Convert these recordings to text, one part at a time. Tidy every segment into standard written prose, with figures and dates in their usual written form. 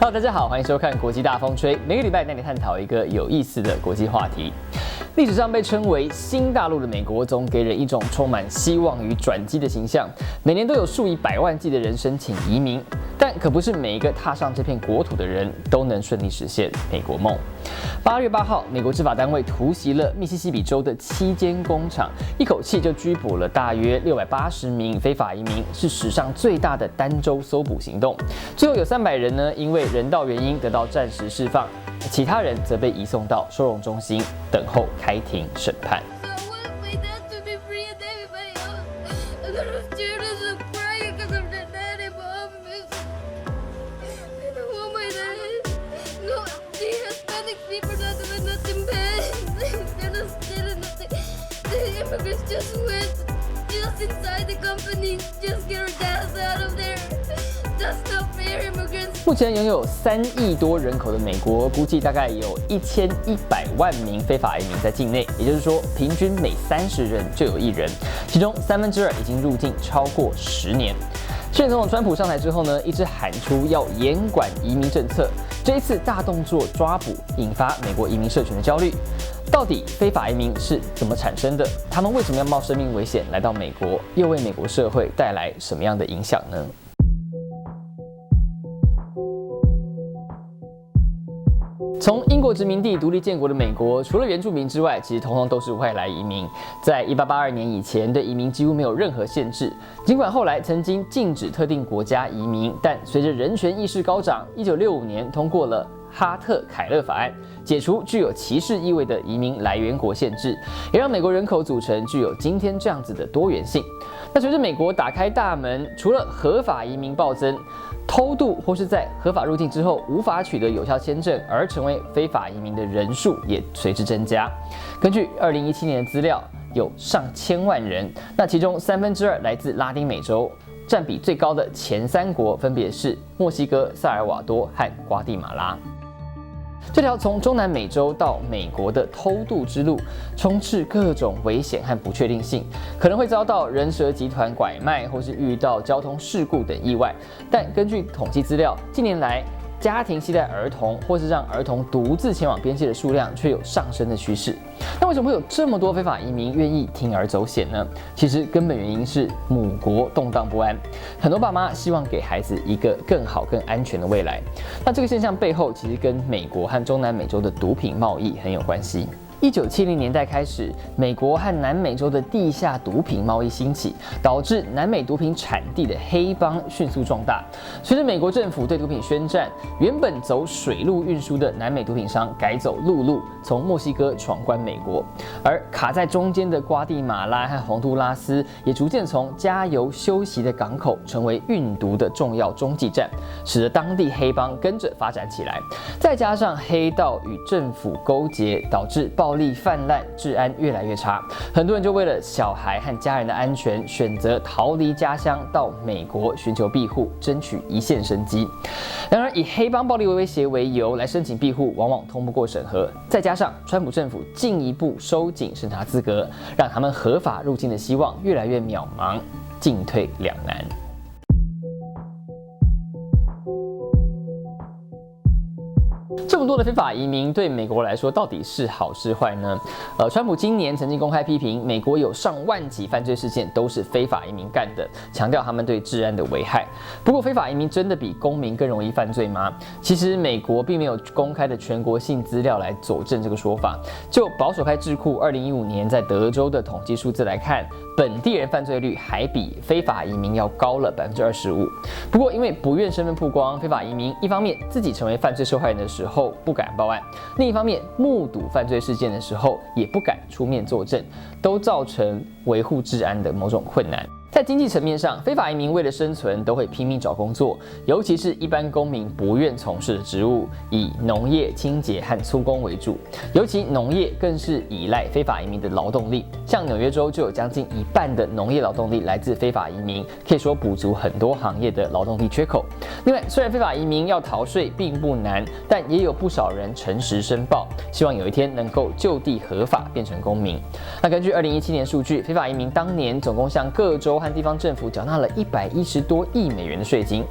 Hello， 大家好，欢迎收看国际大风吹，每个礼拜带你探讨一个有意思的国际话题。历史上被称为新大陆的美国，总给人一种充满希望与转机的形象。每年都有数以百万计的人申请移民，但可不是每一个踏上这片国土的人都能顺利实现美国梦。8月8号，美国执法单位突袭了密西西比州的7间工厂，一口气就拘捕了大约680名非法移民，是史上最大的单周搜捕行动。最后有300人呢，因为人道原因得到暂时释放，其他人则被移送到收容中心，等候开庭审判。目前拥有3亿多人口的美国，估计大概有1100万名非法移民在境内，也就是说，平均每30人就有1人，其中2/3已经入境超过10年。现总统川普上台之后呢，一直喊出要严管移民政策，这一次大动作抓捕，引发美国移民社群的焦虑。到底非法移民是怎么产生的？他们为什么要冒生命危险来到美国？又为美国社会带来什么样的影响呢？从英国殖民地独立建国的美国，除了原住民之外，其实统统都是外来移民。在1882年以前，对移民几乎没有任何限制。尽管后来曾经禁止特定国家移民，但随着人权意识高涨，1965年通过了哈特凯勒法案，解除具有歧视意味的移民来源国限制，也让美国人口组成具有今天这样子的多元性。那随着美国打开大门，除了合法移民暴增，偷渡或是在合法入境之后无法取得有效签证而成为非法移民的人数也随之增加。根据2017年的资料，有上千万人，那其中2/3来自拉丁美洲，占比最高的前3国分别是墨西哥、萨尔瓦多和瓜地马拉。这条从中南美洲到美国的偷渡之路，充斥各种危险和不确定性，可能会遭到人蛇集团拐卖，或是遇到交通事故等意外。但根据统计资料，近年来家庭携带儿童或是让儿童独自前往边界的数量却有上升的趋势。那为什么会有这么多非法移民愿意铤而走险呢？其实根本原因是母国动荡不安，很多爸妈希望给孩子一个更好、更安全的未来。那这个现象背后，其实跟美国和中南美洲的毒品贸易很有关系。1970年代开始，美国和南美洲的地下毒品贸易兴起，导致南美毒品产地的黑帮迅速壮大。随着美国政府对毒品宣战，原本走水路运输的南美毒品商改走陆路，从墨西哥闯关美国，而卡在中间的瓜地马拉和洪都拉斯也逐渐从加油休息的港口成为运毒的重要中继站，使得当地黑帮跟着发展起来。再加上黑道与政府勾结，导致暴力泛滥，治安越来越差，很多人就为了小孩和家人的安全，选择逃离家乡到美国寻求庇护，争取一线生机。然而，以黑帮暴力威胁为由来申请庇护，往往通不过审核。再加上川普政府进一步收紧审查资格，让他们合法入境的希望越来越渺茫，进退两难。这么多的非法移民对美国来说到底是好是坏呢？川普今年曾经公开批评美国有上万起犯罪事件都是非法移民干的，强调他们对治安的危害。不过，非法移民真的比公民更容易犯罪吗？其实美国并没有公开的全国性资料来佐证这个说法。就保守派智库2015年在德州的统计数字来看，本地人犯罪率还比非法移民要高了25%。不过，因为不愿身份曝光，非法移民一方面自己成为犯罪受害人的时候不敢报案，另一方面目睹犯罪事件的时候也不敢出面作证，都造成维护治安的某种困难。在经济层面上，非法移民为了生存都会拼命找工作，尤其是一般公民不愿从事的职务，以农业、清洁和粗工为主。尤其农业更是依赖非法移民的劳动力，像纽约州就有将近1半的农业劳动力来自非法移民，可以说补足很多行业的劳动力缺口。另外，虽然非法移民要逃税并不难，但也有不少人诚实申报，希望有一天能够就地合法变成公民。那根据2017年数据，非法移民当年总共向各州州和地方政府缴纳了110多亿美元的税金。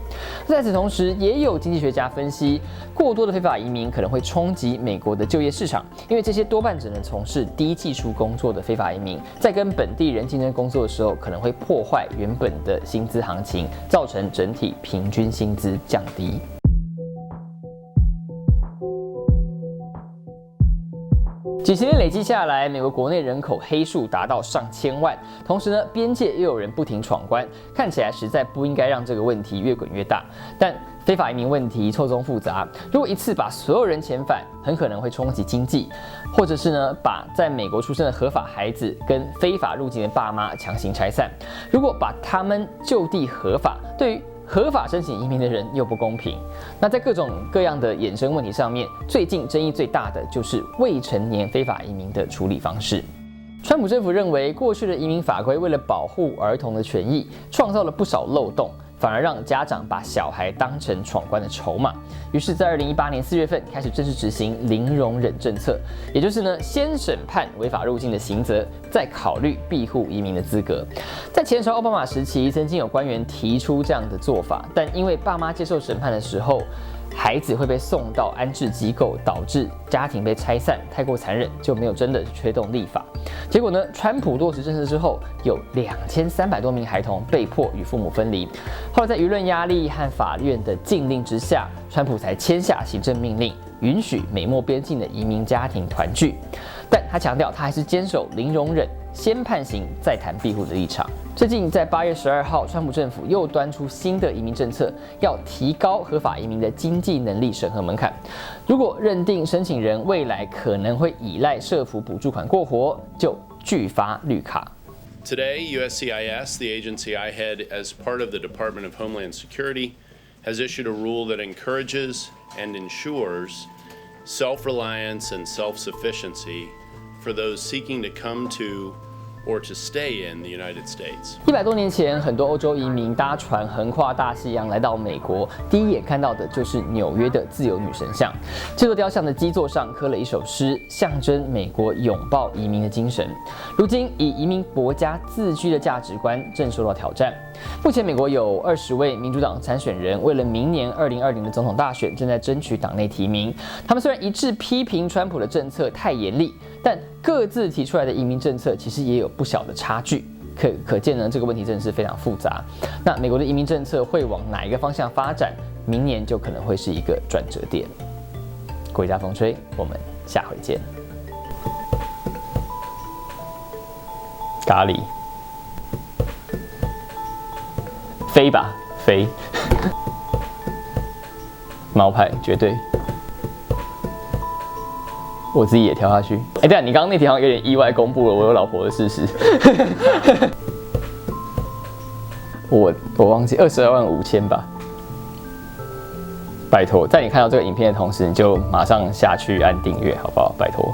在此同时，也有经济学家分析，过多的非法移民可能会冲击美国的就业市场，因为这些多半只能从事低技术工作的非法移民，在跟本地人竞争工作的时候，可能会破坏原本的薪资行情，造成整体平均薪资降低。几十年累积下来，美国国内人口黑数达到上千万，同时呢，边界又有人不停闯关，看起来实在不应该让这个问题越滚越大。但非法移民问题错综复杂，如果一次把所有人遣返，很可能会冲击经济，或者是呢，把在美国出生的合法孩子跟非法入境的爸妈强行拆散。如果把他们就地合法，对于合法申请移民的人又不公平。那在各种各样的衍生问题上面，最近争议最大的就是未成年非法移民的处理方式。川普政府认为，过去的移民法规为了保护儿童的权益，创造了不少漏洞，反而让家长把小孩当成闯关的筹码。于是，在2018年4月份开始正式执行零容忍政策，也就是呢，先审判违法入境的刑责，再考虑庇护移民的资格。在前朝奥巴马时期，曾经有官员提出这样的做法，但因为爸妈接受审判的时候，孩子会被送到安置机构，导致家庭被拆散，太过残忍，就没有真的推动立法。结果呢，川普落实政策之后，有2300多名孩童被迫与父母分离。后来在舆论压力和法院的禁令之下，川普才签下行政命令，允许美墨边境的移民家庭团聚。但他强调，他还是坚守零容忍，先判刑再谈庇护的立场。最近在8月12号，川普政府又端出新的移民政策，要提高合法移民的经济能力审核门槛。如果认定申请人未来可能会依赖社福补助款过活，就拒发绿卡。Today, USCIS, the agency I head as part of the Department of Homeland Security, has issued a rule that encourages and ensures self-reliance and self-sufficiency for those seeking to come to or to stay in the United States. 100多年前，很多欧洲移民搭船横跨大西洋来到美国，第一眼看到的就是纽约的自由女神像。这座雕像的基座上刻了一首诗，象征美国拥抱移民的精神。如今，以移民国家自居的价值观正受到挑战。目前，美国有20位民主党参选人，为了明年2020的总统大选，正在争取党内提名。他们虽然一致批评川普的政策太严厉，但各自提出来的移民政策其实也有不小的差距。可见呢，这个问题真的是非常复杂。那美国的移民政策会往哪一个方向发展？明年就可能会是一个转折点。国家风吹，我们下回见。咖喱。飞吧，飞！猫派绝对，我自己也跳下去。哎，对啊，你刚刚那题好像有点意外公布了我有老婆的事实。我忘记22万5千吧。拜托，在你看到这个影片的同时，你就马上下去按订阅，好不好？拜托。